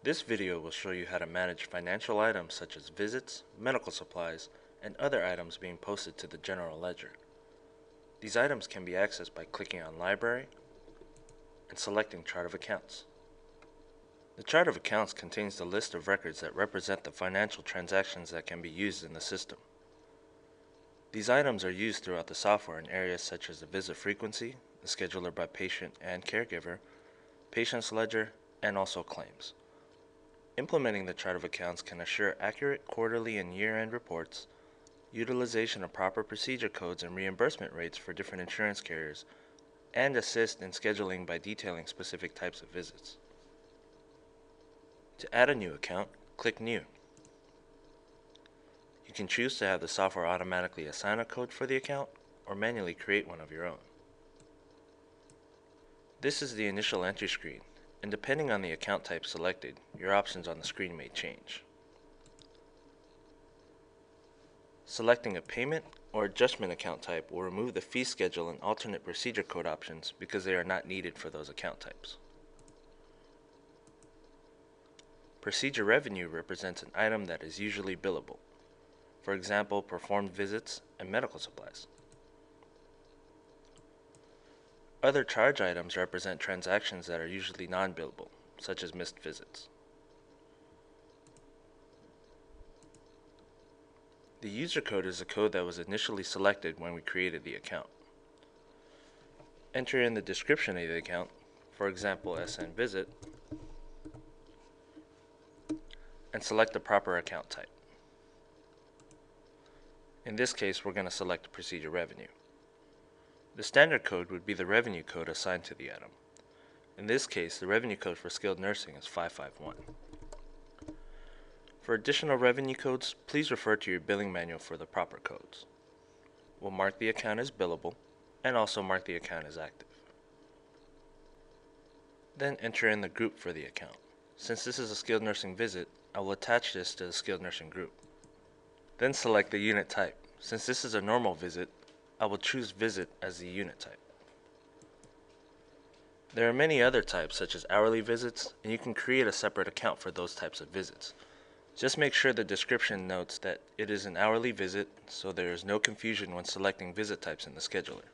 This video will show you how to manage financial items such as visits, medical supplies, and other items being posted to the general ledger. These items can be accessed by clicking on Library and selecting Chart of Accounts. The Chart of Accounts contains the list of records that represent the financial transactions that can be used in the system. These items are used throughout the software in areas such as the visit frequency, the scheduler by patient and caregiver, patient's ledger, and also claims. Implementing the Chart of Accounts can assure accurate quarterly and year-end reports, utilization of proper procedure codes and reimbursement rates for different insurance carriers, and assist in scheduling by detailing specific types of visits. To add a new account, click New. You can choose to have the software automatically assign a code for the account or manually create one of your own. This is the initial entry screen, and depending on the account type selected, your options on the screen may change. Selecting a payment or adjustment account type will remove the fee schedule and alternate procedure code options because they are not needed for those account types. Procedure revenue represents an item that is usually billable. For example, performed visits and medical supplies. Other charge items represent transactions that are usually non-billable, such as missed visits. The user code is a code that was initially selected when we created the account. Enter in the description of the account, for example SN Visit, and select the proper account type. In this case, we're going to select procedure revenue. The standard code would be the revenue code assigned to the item. In this case, the revenue code for skilled nursing is 551. For additional revenue codes, please refer to your billing manual for the proper codes. We'll mark the account as billable and also mark the account as active. Then enter in the group for the account. Since this is a skilled nursing visit, I will attach this to the skilled nursing group. Then select the unit type. Since this is a normal visit, I will choose visit as the unit type. There are many other types such as hourly visits, and you can create a separate account for those types of visits. Just make sure the description notes that it is an hourly visit so there is no confusion when selecting visit types in the scheduler.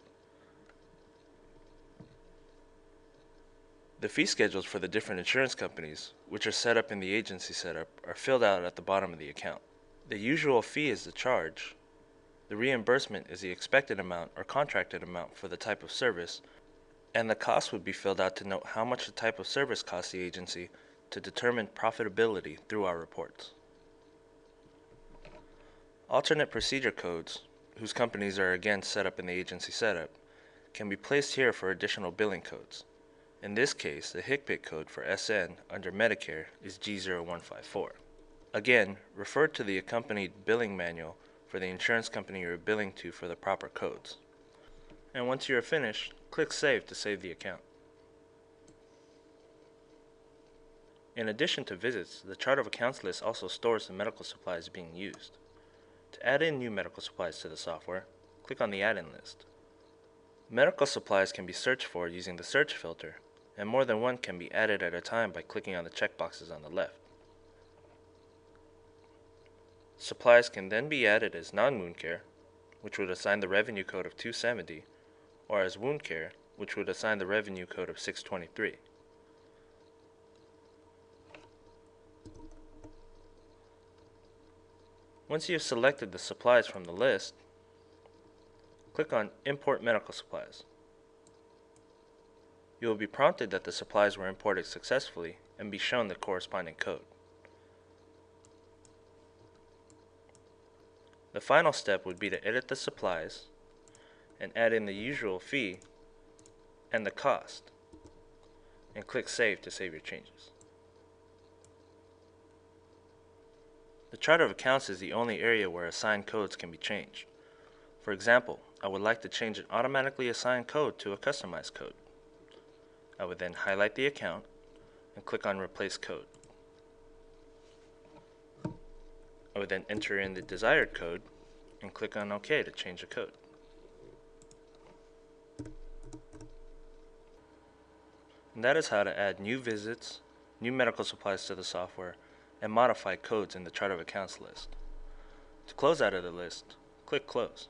The fee schedules for the different insurance companies, which are set up in the agency setup, are filled out at the bottom of the account. The usual fee is the charge. The reimbursement is the expected amount or contracted amount for the type of service, and the cost would be filled out to note how much the type of service costs the agency to determine profitability through our reports. Alternate procedure codes, whose companies are again set up in the agency setup, can be placed here for additional billing codes. In this case, the HCPCS code for SN under Medicare is G0154. Again, refer to the accompanied billing manual for the insurance company you are billing to for the proper codes. And once you are finished, click Save to save the account. In addition to visits, the Chart of Accounts list also stores the medical supplies being used. To add in new medical supplies to the software, click on the Add-in list. Medical supplies can be searched for using the search filter, and more than one can be added at a time by clicking on the checkboxes on the left. Supplies can then be added as non-wound care, which would assign the revenue code of 270, or as wound care, which would assign the revenue code of 623. Once you have selected the supplies from the list, click on Import Medical Supplies. You will be prompted that the supplies were imported successfully and be shown the corresponding code. The final step would be to edit the supplies and add in the usual fee and the cost, and click Save to save your changes. The Chart of Accounts is the only area where assigned codes can be changed. For example, I would like to change an automatically assigned code to a customized code. I would then highlight the account and click on Replace Code. I would then enter in the desired code and click on OK to change the code. And that is how to add new visits, new medical supplies to the software, and modify codes in the chart of accounts list. To close out of the list, click Close.